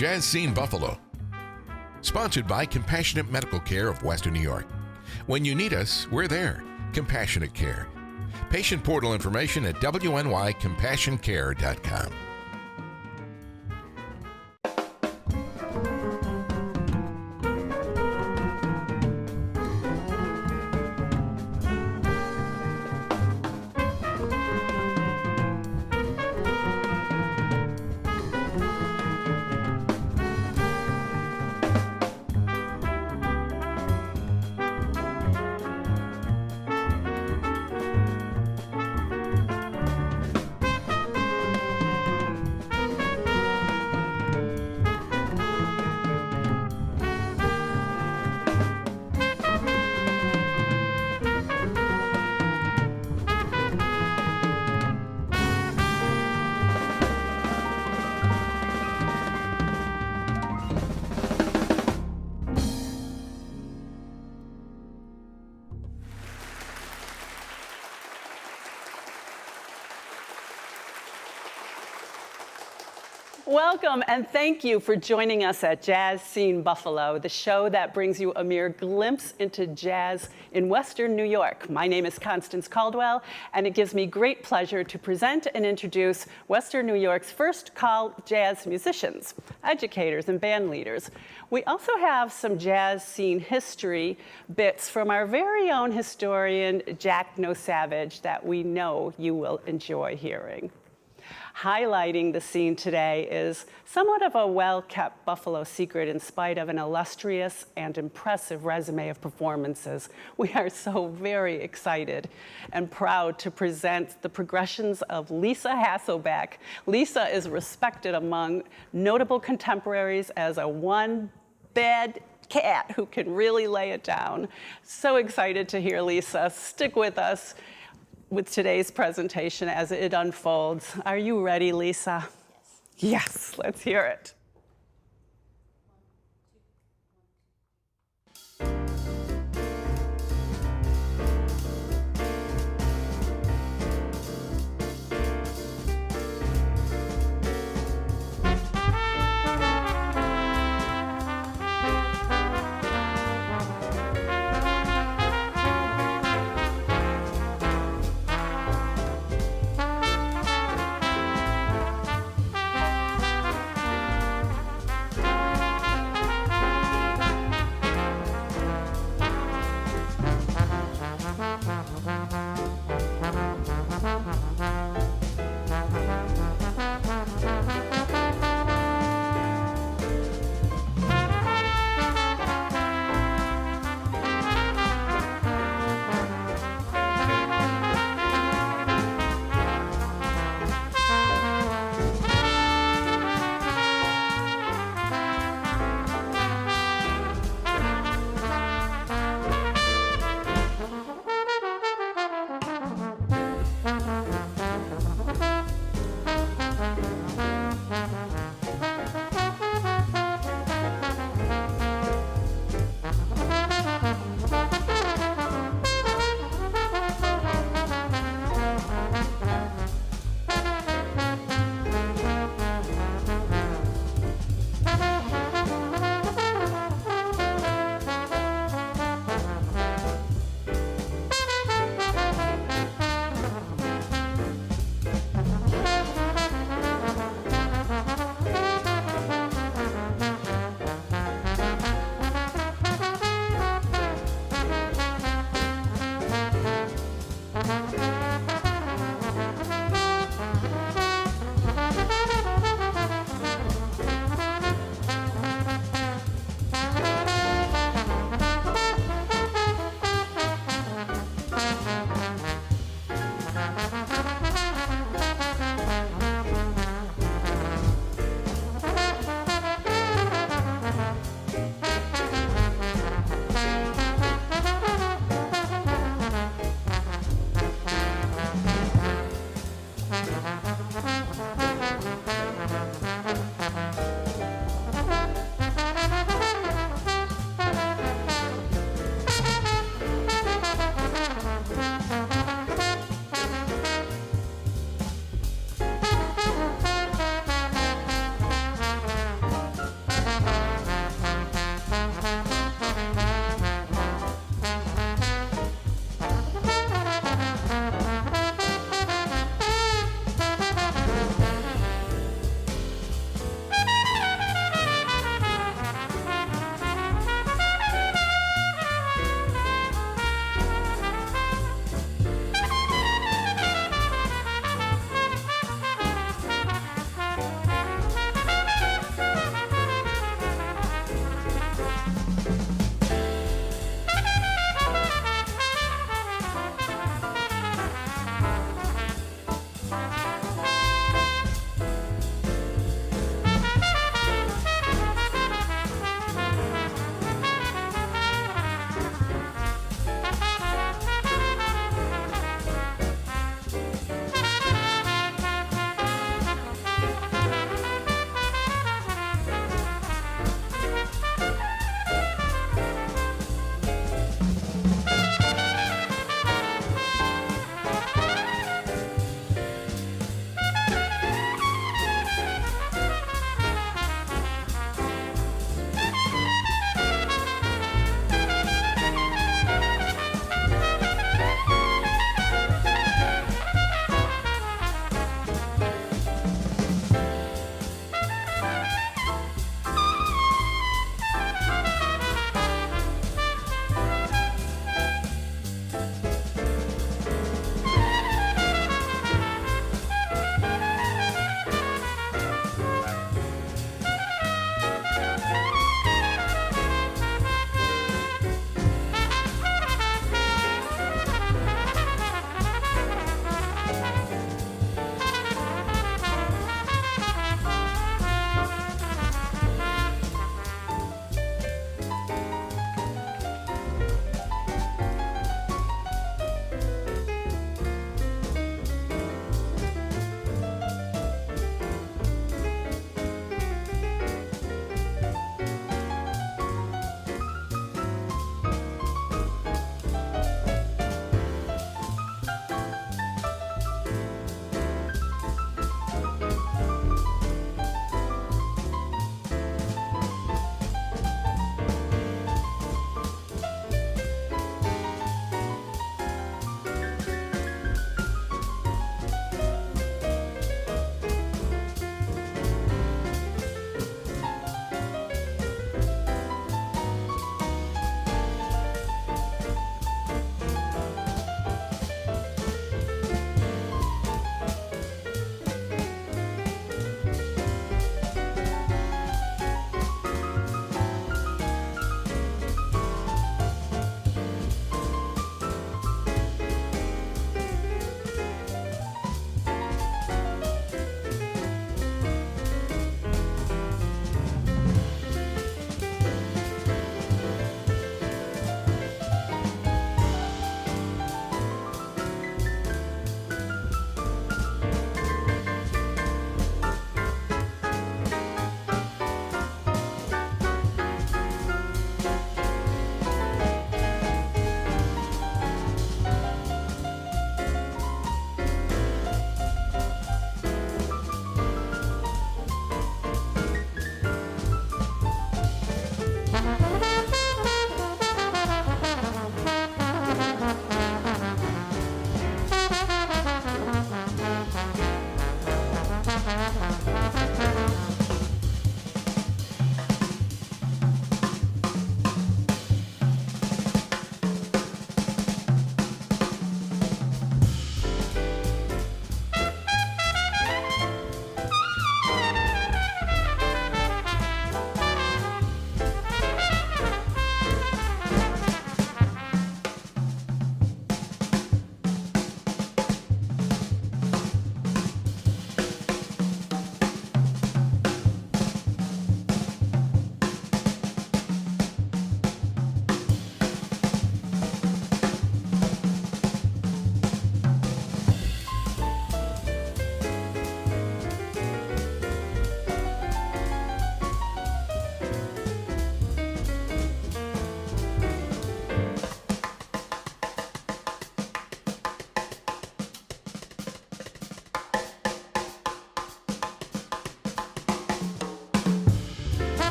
Jazz Scene Buffalo. Sponsored by Compassionate Medical Care of Western New York. When you need us, we're there. Compassionate Care. Patient portal information at wnycompassioncare.com. Welcome and thank you for joining us at Jazz Scene Buffalo, the show that brings you a mere glimpse into jazz in Western New York. My name is Constance Caldwell, and it gives me great pleasure to present and introduce Western New York's first call jazz musicians, educators, and band leaders. We also have some jazz scene history bits from our very own historian, Jack Nossavage, that we know you will enjoy hearing. Highlighting the scene today is somewhat of a well-kept Buffalo secret in spite of an illustrious and impressive resume of performances. We are so very excited and proud to present the progressions of Lisa Hasselback. Lisa is respected among notable contemporaries as a one bad cat who can really lay it down. So excited to hear Lisa. Stick with us with today's presentation as it unfolds. Are you ready, Lisa? Yes. Yes, let's hear it.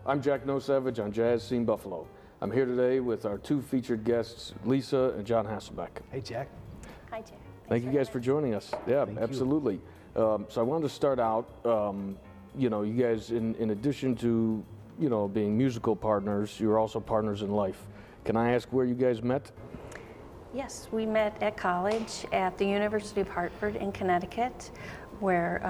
I'm Jack Nossavage on Jazz Scene Buffalo. I'm here today with our two featured guests, Lisa and John Hasselback. Hey, Jack. Hi, Jack. Thank you guys for joining us. Yeah, absolutely. So I wanted to start out, you know, you guys, in addition to, you know, being musical partners, you're also partners in life. Can I ask where you guys met? Yes, we met at college at the University of Hartford in Connecticut, where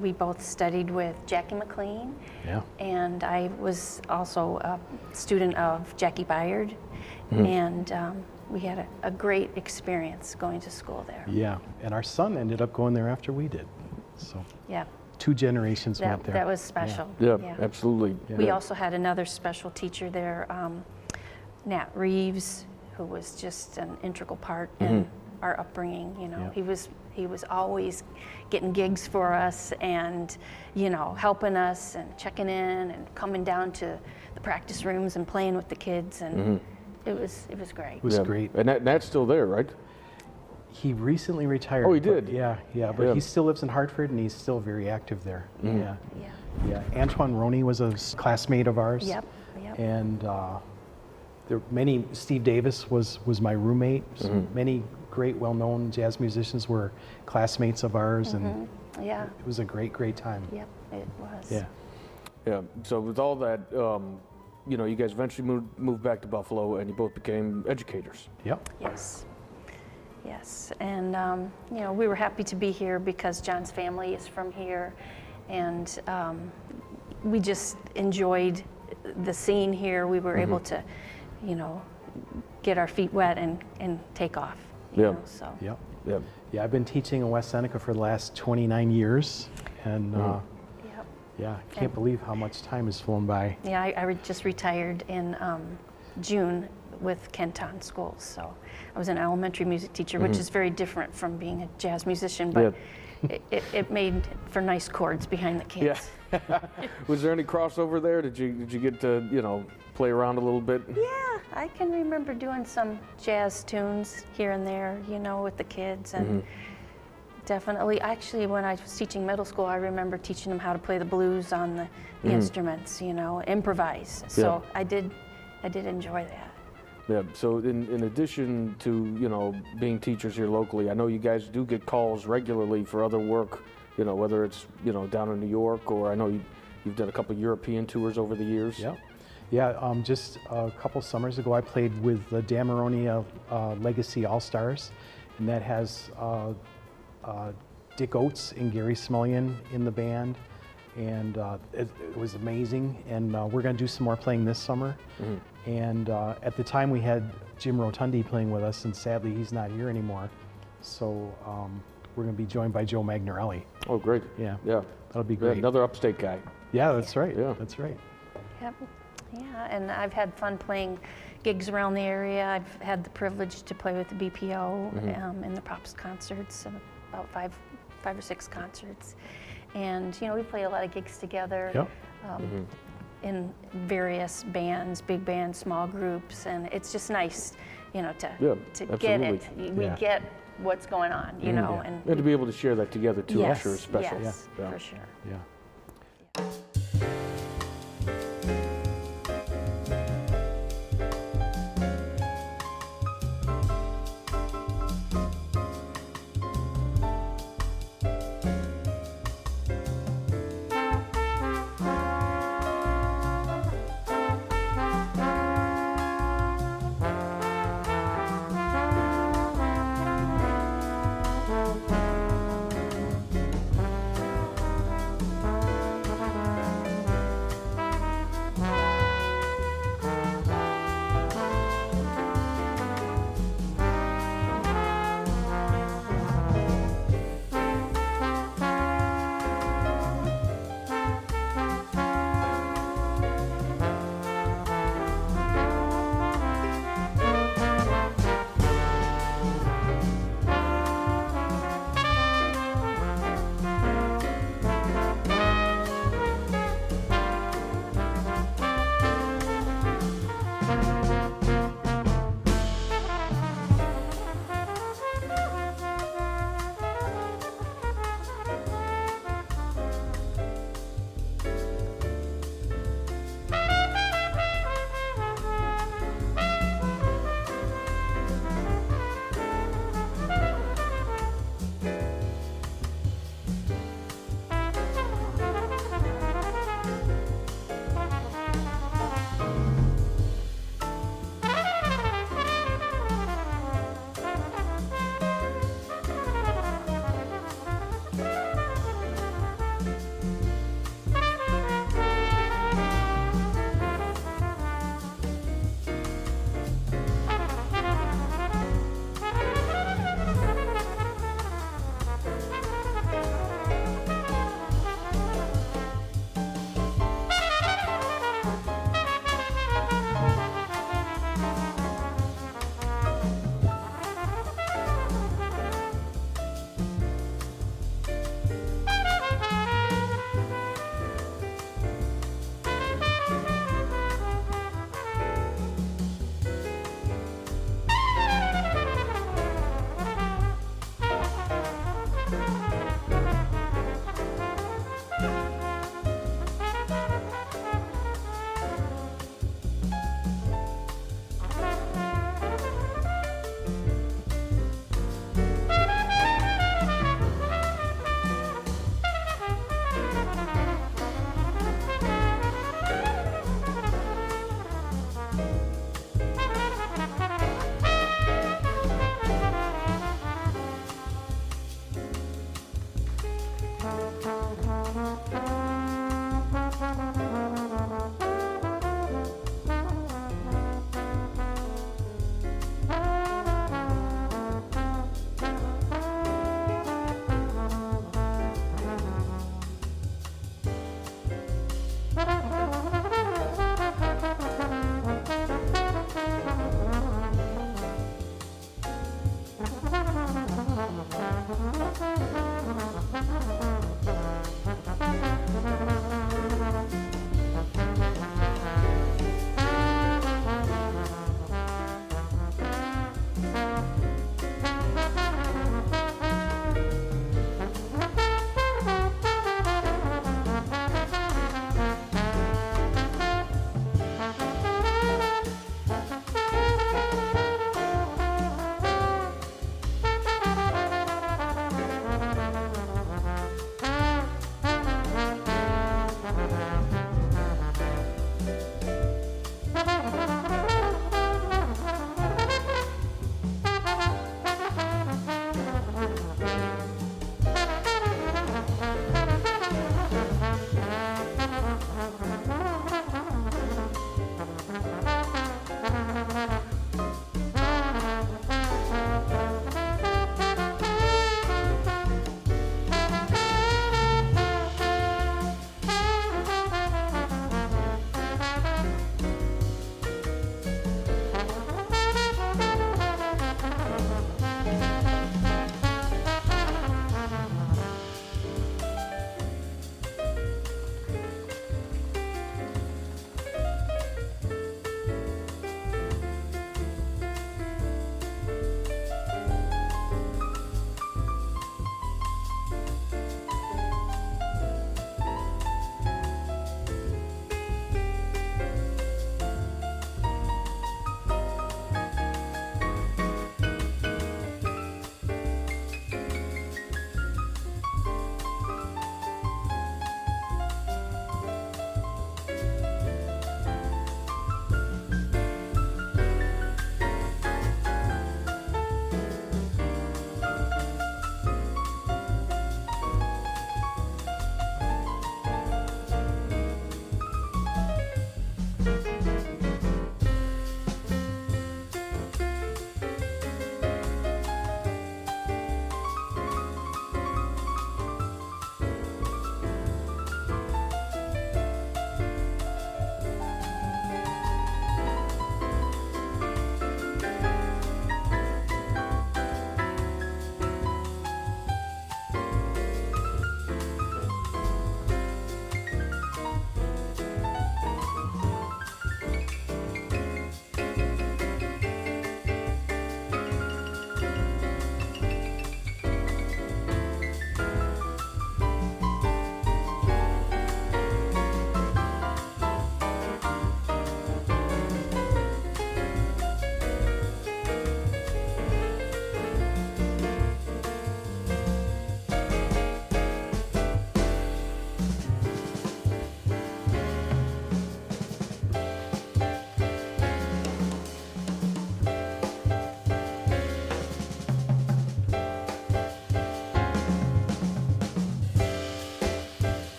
we both studied with Jackie McLean. Yeah. And I was also a student of Jackie Byard. And we had a great experience going to school there. Yeah, and our son ended up going there after we did. So Yeah, 2 generations went there. that was special. Yeah, absolutely. We Yeah. also had another special teacher there, Nat Reeves, who was just an integral part in our upbringing. You know, Yeah. he was always getting gigs for us, and you know, helping us and checking in and coming down to the practice rooms and playing with the kids, and it was great. It was great. And Nat's still there, right? He recently retired. Oh, he but- did? Yeah, but he still lives in Hartford, and he's still very active there. Yeah. Yeah. Antoine Roney was a classmate of ours. Yep. And there many. Steve Davis was my roommate. So many great, well-known jazz musicians were classmates of ours, and Yeah. it was a great time. Yep. It was. Yeah. Yeah. So with all that, you know, you guys eventually moved back to Buffalo, and you both became educators. Yep. Yes. Yes, and you know, we were happy to be here because John's family is from here, and we just enjoyed the scene here. We were able to, you know, get our feet wet and take off. You know, so. Yep. Yeah. Yeah, I've been teaching in West Seneca for the last 29 years, and Yep. yeah, I can't believe how much time has flown by. Yeah, I just retired in June with Kenton Schools, so I was an elementary music teacher, which is very different from being a jazz musician, but it made for nice chords behind the kids. Yeah. Was there any crossover there? Did you get to, you know, play around a little bit? Yeah, I can remember doing some jazz tunes here and there, you know, with the kids, and definitely, actually, when I was teaching middle school, I remember teaching them how to play the blues on the instruments, you know, improvise. So I did enjoy that. Yeah, so in addition to, you know, being teachers here locally, I know you guys do get calls regularly for other work, you know, whether it's, you know, down in New York, or I know you've done a couple European tours over the years. Yeah. Yeah, just a couple summers ago, I played with the Dan Maroney Legacy All-Stars, and that has Dick Oates and Gary Smullian in the band, and it was amazing, and we're going to do some more playing this summer. And at the time we had Jim Rotundi playing with us, and sadly he's not here anymore. So we're going to be joined by Joe Magnarelli. Oh, great. Yeah. Yeah. That'll be Yeah, great. another upstate guy. Yeah, that's right. Yeah. That's right. Yep. Yeah, and I've had fun playing gigs around the area. I've had the privilege to play with the BPO in the Pops concerts, about five or six concerts. And, you know, we play a lot of gigs together. Yep. In various bands, big bands, small groups, and it's just nice, you know, to get it. absolutely. We get what's going on, you know, And to be able to share that together too, I'm sure is special. Yes, Yeah. for sure. Yeah.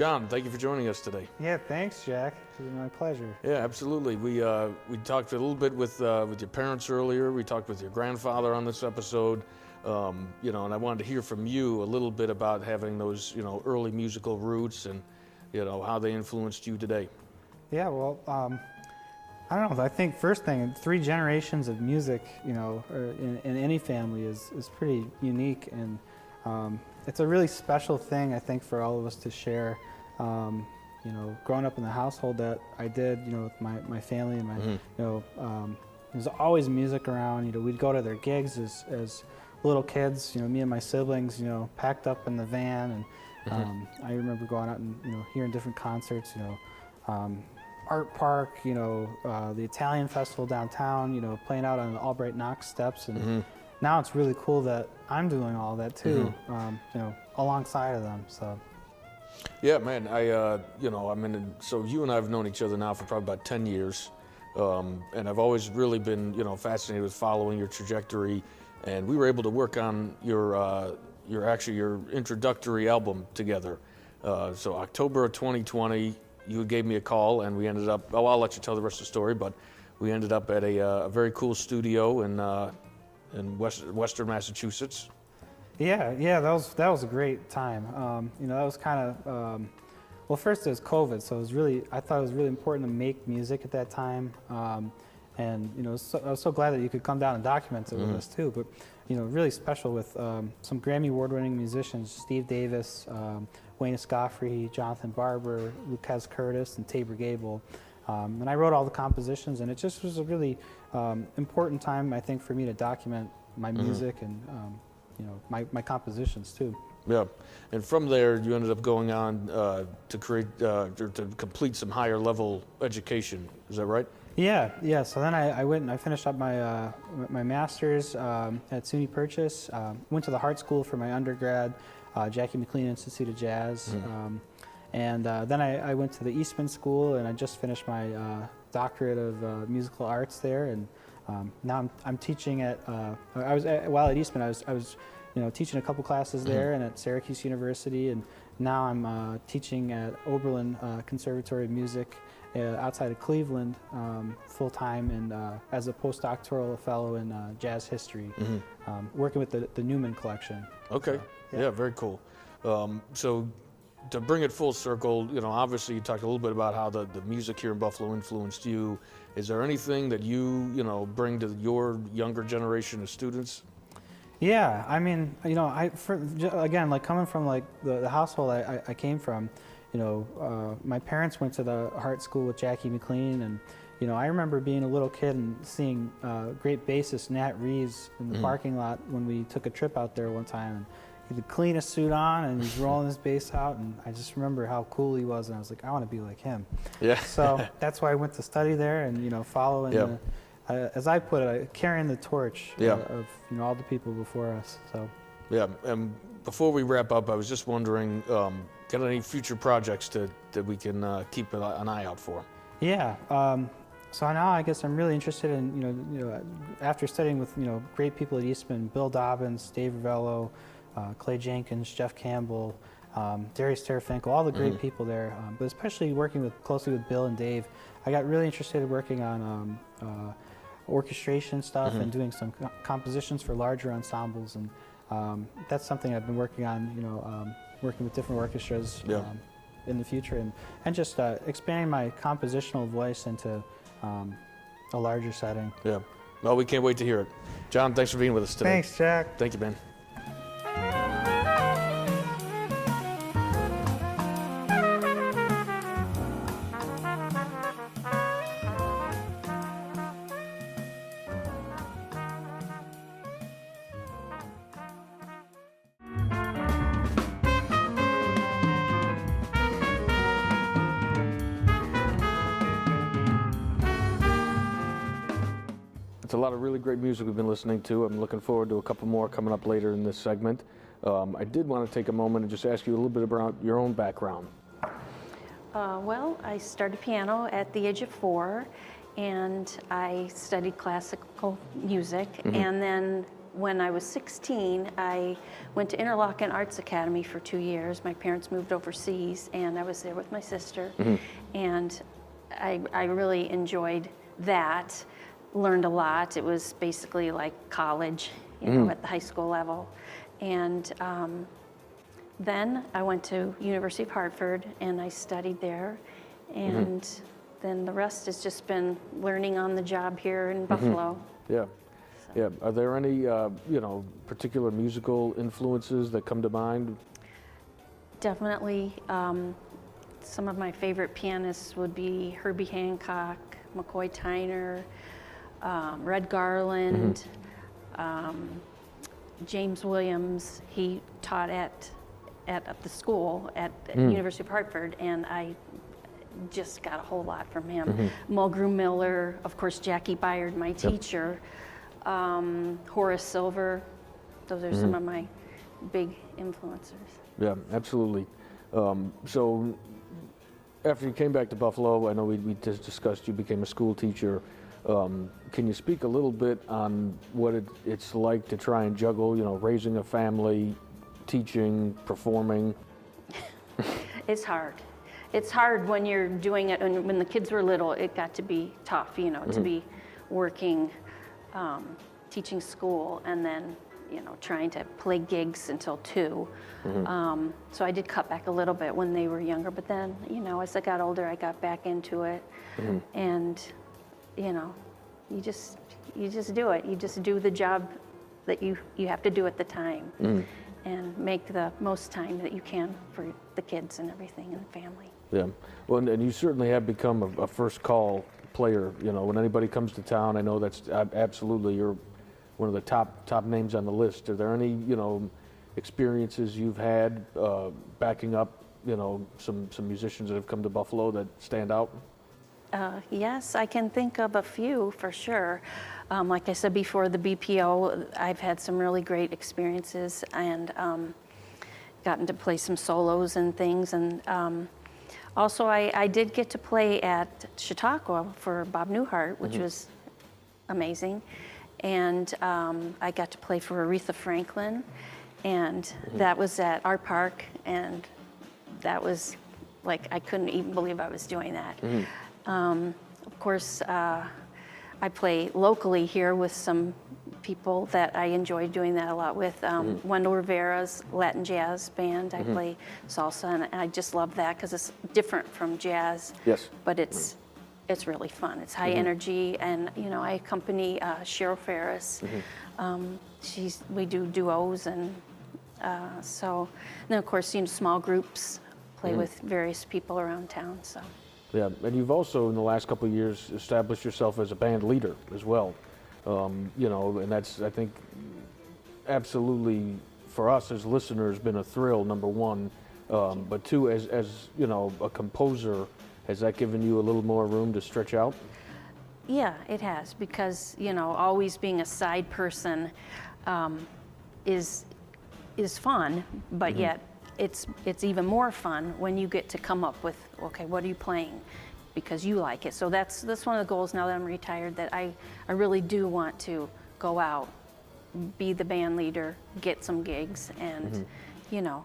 John, thank you for joining us today. Yeah, thanks, Jack. It was my pleasure. Yeah, absolutely. We talked a little bit with your parents earlier. We talked with your grandfather on this episode. You know, and I wanted to hear from you a little bit about having those, you know, early musical roots and, you know, how they influenced you today. Yeah, well, I don't know. I think first thing, 3 generations of music, you know, in any family is pretty unique, and it's a really special thing, I think, for all of us to share. You know, growing up in the household that I did, you know, with my family and my, you know, there's always music around. You know, we'd go to their gigs as little kids. You know, me and my siblings, you know, packed up in the van, and I remember going out and, you know, hearing different concerts. You know, Art Park. You know, the Italian Festival downtown. You know, playing out on the Albright Knox steps, and now it's really cool that I'm doing all that too. You know, alongside of them. So. Yeah, man. You know, I mean, so you and I have known each other now for probably about 10 years, and I've always really been, you know, fascinated with following your trajectory. And we were able to work on your introductory album together. So October of 2020, you gave me a call, and we ended up. Oh, I'll let you tell the rest of the story, but we ended up at a very cool studio in Western Massachusetts. Yeah, that was a great time. You know, that was kind of well, first it was COVID, so I thought it was really important to make music at that time. And you know, I was so glad that you could come down and document it with us too. But you know, really special with some Grammy Award-winning musicians: Steve Davis, Wayne Escoffrey, Jonathan Barber, Lucas Curtis, and Tabor Gable. And I wrote all the compositions, and it just was a really important time, I think, for me to document my music and you know, my compositions too. Yeah, and from there you ended up going on to create or to complete some higher level education. Is that right? Yeah. So then I went and I finished up my my master's at SUNY Purchase. Went to the Hart School for my undergrad, Jackie McLean Institute of Jazz, and then I went to the Eastman School, and I just finished my doctorate of musical arts there. And now I'm teaching at. While at Eastman, I was you know, teaching a couple classes there and at Syracuse University, and now I'm teaching at Oberlin Conservatory of Music outside of Cleveland full time, and as a postdoctoral fellow in jazz history, working with the Newman Collection. Okay, so, yeah, very cool. So to bring it full circle, you know, obviously you talked a little bit about how the music here in Buffalo influenced you. Is there anything that you know, bring to your younger generation of students? Yeah, I mean, you know, again, like coming from like the household I came from, you know, my parents went to the Hart School with Jackie McLean, and you know, I remember being a little kid and seeing great bassist Nat Reeves in the parking lot when we took a trip out there one time, and he had the cleanest suit on, and he's rolling his bass out, and I just remember how cool he was, and I was like, I want to be like him. Yeah. So that's why I went to study there, and you know, following as I put it, carrying the torch of, you know, all the people before us. So. Yeah, and before we wrap up, I was just wondering, got any future projects that we can keep an eye out for? Yeah. So now I guess I'm really interested in, you know, after studying with, you know, great people at Eastman, Bill Dobbins, Dave Ravello, Clay Jenkins, Jeff Campbell, Darius Tarafinkel, all the great people there, but especially working closely with Bill and Dave, I got really interested in working on orchestration stuff and doing some compositions for larger ensembles, and that's something I've been working on, you know, working with different orchestras in the future, and just expanding my compositional voice into a larger setting. Yeah. Well, we can't wait to hear it. John, thanks for being with us today. Thanks, Jack. Thank you, man. It's a lot of really great music we've been listening to. I'm looking forward to a couple more coming up later in this segment. I did want to take a moment and just ask you a little bit about your own background. Well, I started piano at the age of 4, and I studied classical music, and then when I was 16, I went to Interlochen Arts Academy for 2 years. My parents moved overseas, and I was there with my sister. And I really enjoyed that, learned a lot. It was basically like college, you know, at the high school level. And then I went to University of Hartford, and I studied there. And then the rest has just been learning on the job here in Buffalo. Yeah. Yeah. Are there any, you know, particular musical influences that come to mind? Definitely. Some of my favorite pianists would be Herbie Hancock, McCoy Tyner, Red Garland, James Williams. He taught at the school at University of Hartford, and I just got a whole lot from him. Mulgrew Miller, of course, Jackie Byard, my teacher, Horace Silver. Those are some of my big influencers. Yeah, absolutely. So after you came back to Buffalo, I know we just discussed you became a school teacher. Can you speak a little bit on what it's like to try and juggle, you know, raising a family, teaching, performing? It's hard. It's hard when you're doing it, and when the kids were little, it got to be tough, you know, to be working, teaching school, and then, you know, trying to play gigs until 2. So I did cut back a little bit when they were younger, but then, you know, as I got older, I got back into it, and, you know, you just do it. You just do the job that you have to do at the time, and make the most time that you can for the kids and everything and the family. Yeah, well, and you certainly have become a first call player. You know, when anybody comes to town, I know that's absolutely, you're one of the top names on the list. Are there any, you know, experiences you've had backing up, you know, some musicians that have come to Buffalo that stand out? Yes, I can think of a few for sure. Like I said before, the BPO, I've had some really great experiences, and gotten to play some solos and things. And also, I did get to play at Chautauqua for Bob Newhart, which was amazing. And I got to play for Aretha Franklin, and that was at our park, and that was like, I couldn't even believe I was doing that. Of course, I play locally here with some people that I enjoy doing that a lot with. Wendell Rivera's Latin Jazz Band. I play salsa, and I just love that because it's different from jazz. Yes. But it's really fun. It's high energy, and you know, I accompany Cheryl Ferris. We do duos, and so then of course, you know, small groups, play with various people around town. So. Yeah, and you've also in the last couple of years established yourself as a band leader as well. You know, and that's, I think, absolutely for us as listeners been a thrill, number one. But two, as you know, a composer, has that given you a little more room to stretch out? Yeah, it has, because, you know, always being a side person is fun, but yet it's even more fun when you get to come up with, okay, what are you playing? Because you like it. So that's one of the goals now that I'm retired, that I really do want to go out, be the band leader, get some gigs, and, you know,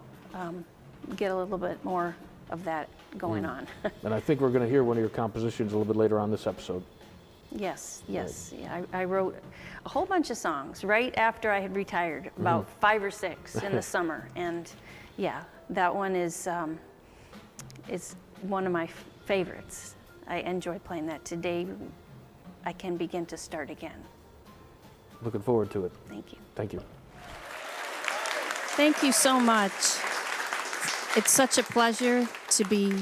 get a little bit more of that going on. And I think we're going to hear one of your compositions a little bit later on this episode. Yes. Yeah, I wrote a whole bunch of songs right after I had retired, about 5 or 6 in the summer, and yeah, that one is one of my favorites. I enjoy playing that. Today, I can begin to start again. Looking forward to it. Thank you. Thank you. Thank you so much. It's such a pleasure to be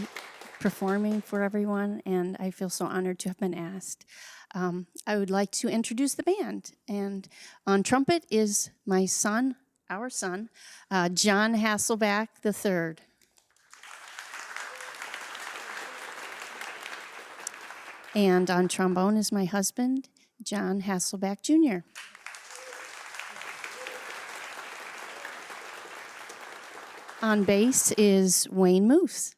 performing for everyone, and I feel so honored to have been asked. I would like to introduce the band, and on trumpet is my son, our son, John Hasselback III. And on trombone is my husband, John Hasselback Jr. On bass is Wayne Moose.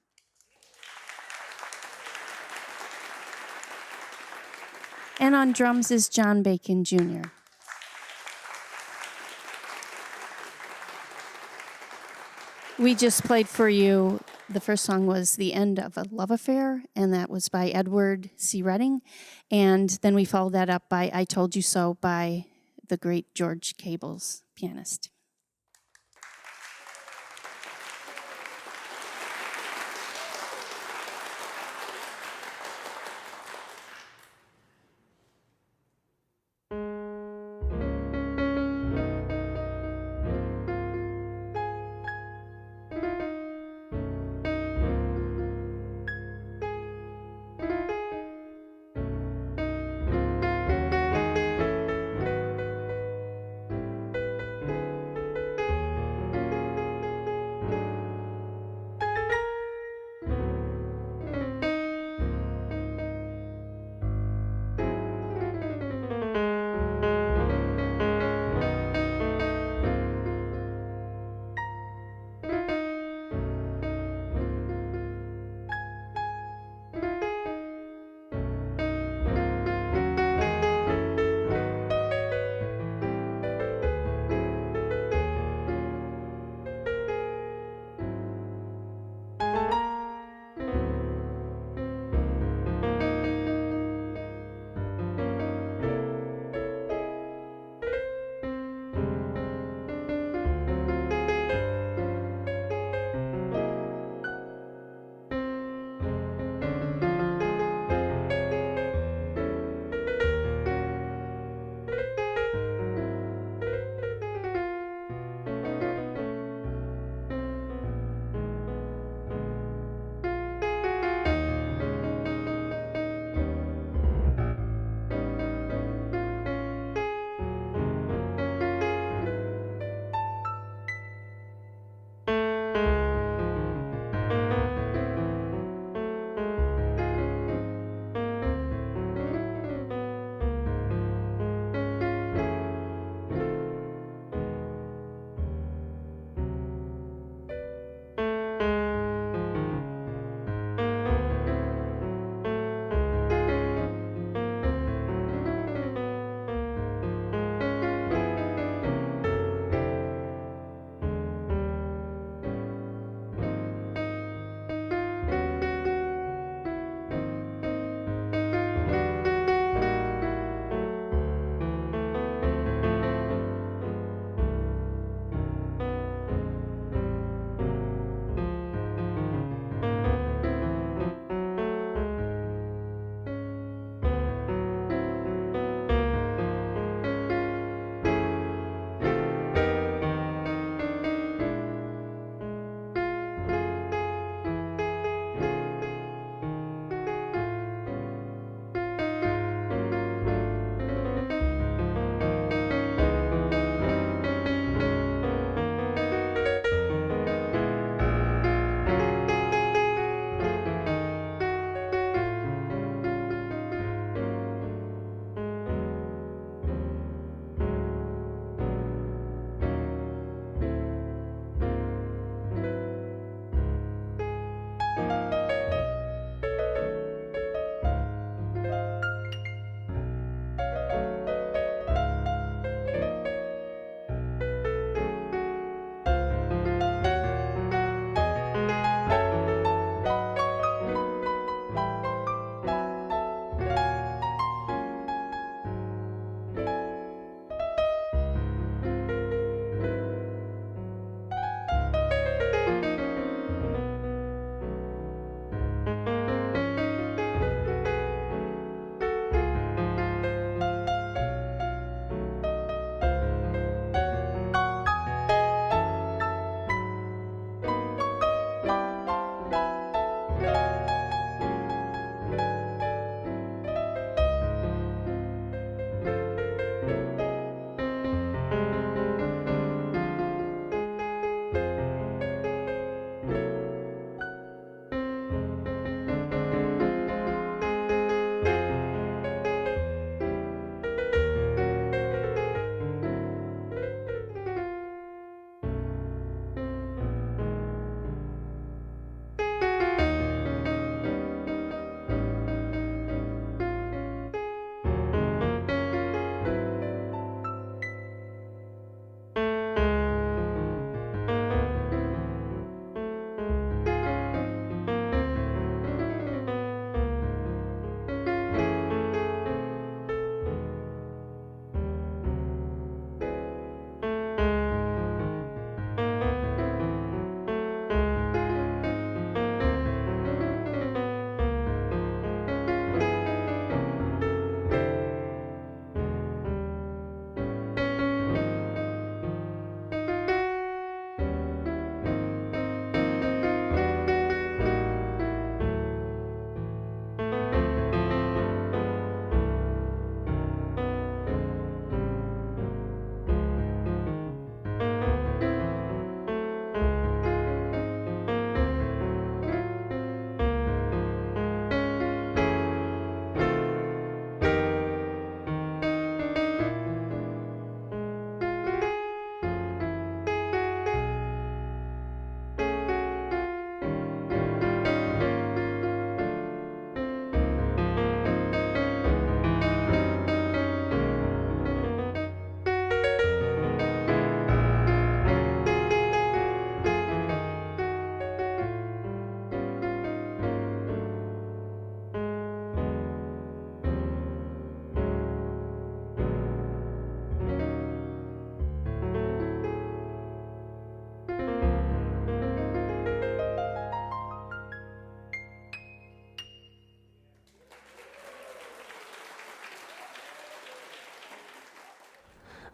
And on drums is John Bacon Jr. We just played for you. The first song was The End of a Love Affair, and that was by Edward C. Redding. And then we followed that up by I Told You So by the great George Cable's pianist.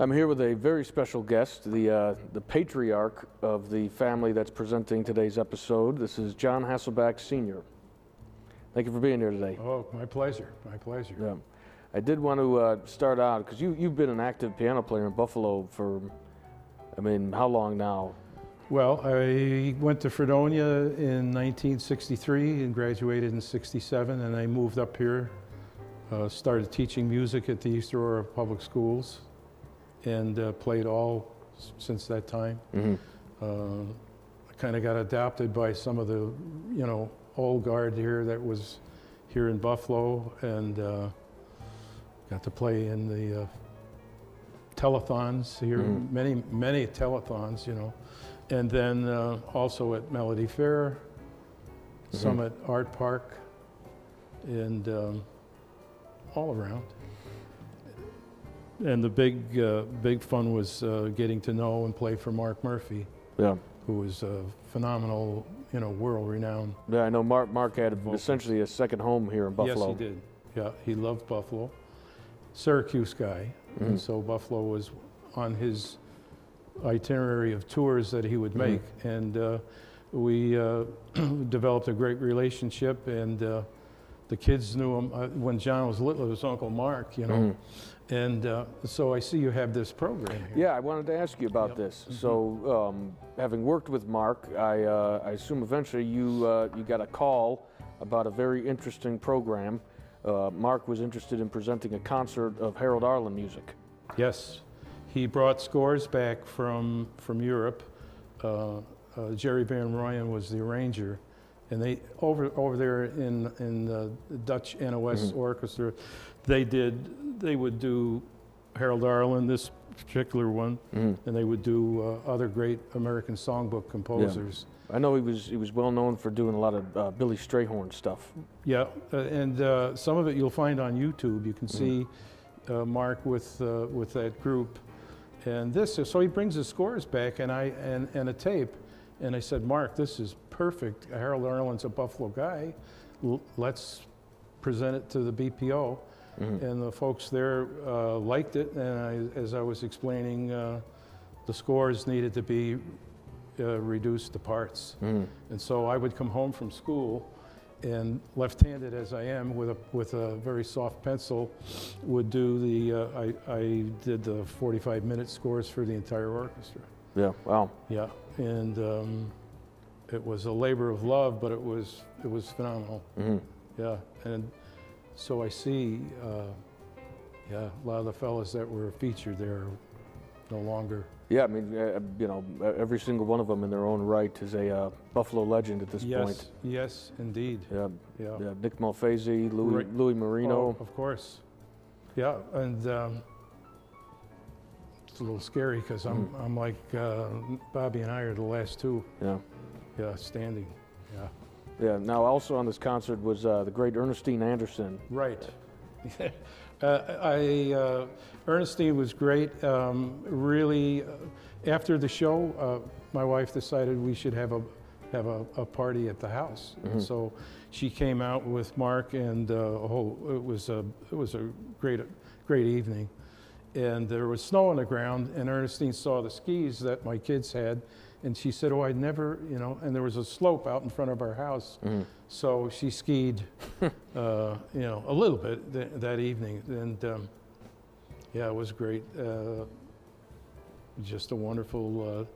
I'm here with a very special guest, the patriarch of the family that's presenting today's episode. This is John Hasselback Sr. Thank you for being here today. Oh, my pleasure, my pleasure. Yeah. I did want to start out, because you've been an active piano player in Buffalo for, I mean, how long now? Well, I went to Fredonia in 1963 and graduated in 67, and I moved up here, started teaching music at the East Aurora Public Schools, and played all since that time. Mm-hmm. I kind of got adopted by some of the, old guard here that was here in Buffalo, and got to play in the telethons here, many telethons, and then also at Melody Fair, Summit Art Park, and all around. And the big fun was getting to know and play for Mark Murphy, Yeah. who was a phenomenal, world-renowned. Yeah, I know Mark had essentially a second home here in Buffalo. Yes, he did. Yeah, he loved Buffalo. Syracuse guy, and so Buffalo was on his itinerary of tours that he would make, and we developed a great relationship, and the kids knew him. When John was little, it was Uncle Mark, and so I see you have this program here. Yeah, I wanted to ask you about this. So, having worked with Mark, I assume eventually you got a call about a very interesting program. Mark was interested in presenting a concert of Harold Arlen music. Yes, he brought scores back from Europe. Jerry Van Rooyen was the arranger, and they over there in the Dutch NOS Orchestra, they would do Harold Arlen, this particular one, and they would do other great American songbook composers. I know he was well known for doing a lot of Billy Strayhorn stuff. Yeah, and some of it you'll find on YouTube. You can see Mark with that group, and so he brings his scores back and a tape, and I said, Mark, this is perfect. Harold Arlen's a Buffalo guy. Let's present it to the BPO, and the folks there liked it. And as I was explaining, the scores needed to be reduced to parts, and so I would come home from school, and left-handed as I am, with a very soft pencil, would do I did the 45-minute scores for the entire orchestra. Yeah, wow. Yeah, and it was a labor of love, but it was phenomenal. Yeah, and so I see, a lot of the fellas that were featured there are no longer. Yeah, I mean, every single one of them in their own right is a Buffalo legend at this point. Yes, indeed. Yeah, Yeah. yeah. Nick Malfasi, Louis Marino. Oh, of course. Yeah, and it's a little scary because I'm like Bobby and I are the last two. Yeah. Yeah, standing. Yeah. Yeah. Now, also on this concert was the great Ernestine Anderson. Right. Ernestine was great. Really, after the show, my wife decided we should have a party at the house. And so she came out with Mark, and it was a great evening. And there was snow on the ground, and Ernestine saw the skis that my kids had, and she said, "Oh, I'd never, and there was a slope out in front of our house." So she skied, a little bit that evening, and yeah, it was great. Just a wonderful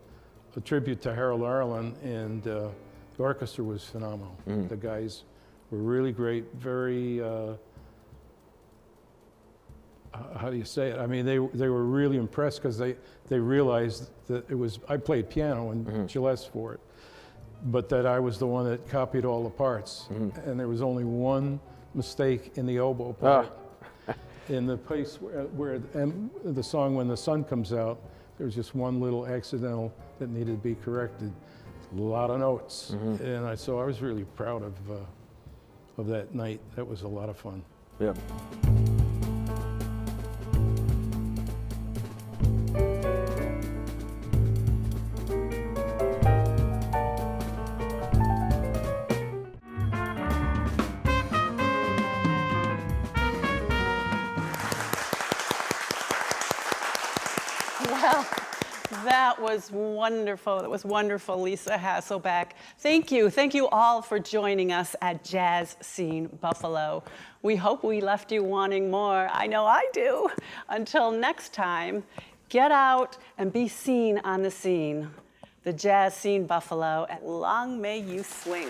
a tribute to Harold Arlen, and the orchestra was phenomenal. The guys were really great, very, how do you say it? I mean, they were really impressed because they realized that I played piano and Gillespie for it, but that I was the one that copied all the parts, and there was only one mistake in the oboe part. In the place where the song "When the Sun Comes Out," there was just one little accidental that needed to be corrected. A lot of notes, and so I was really proud of that night. That was a lot of fun. Yeah. That was wonderful. That was wonderful, Lisa Hasselback. Thank you. Thank you all for joining us at Jazz Scene Buffalo. We hope we left you wanting more. I know I do. Until next time, get out and be seen on the scene. The Jazz Scene Buffalo, and long may you swing.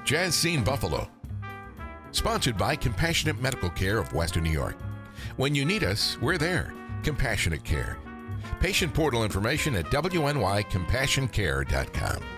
Jazz Scene Buffalo. Sponsored by Compassionate Medical Care of Western New York. When you need us, we're there. Compassionate Care. Patient portal information at wnycompassioncare.com.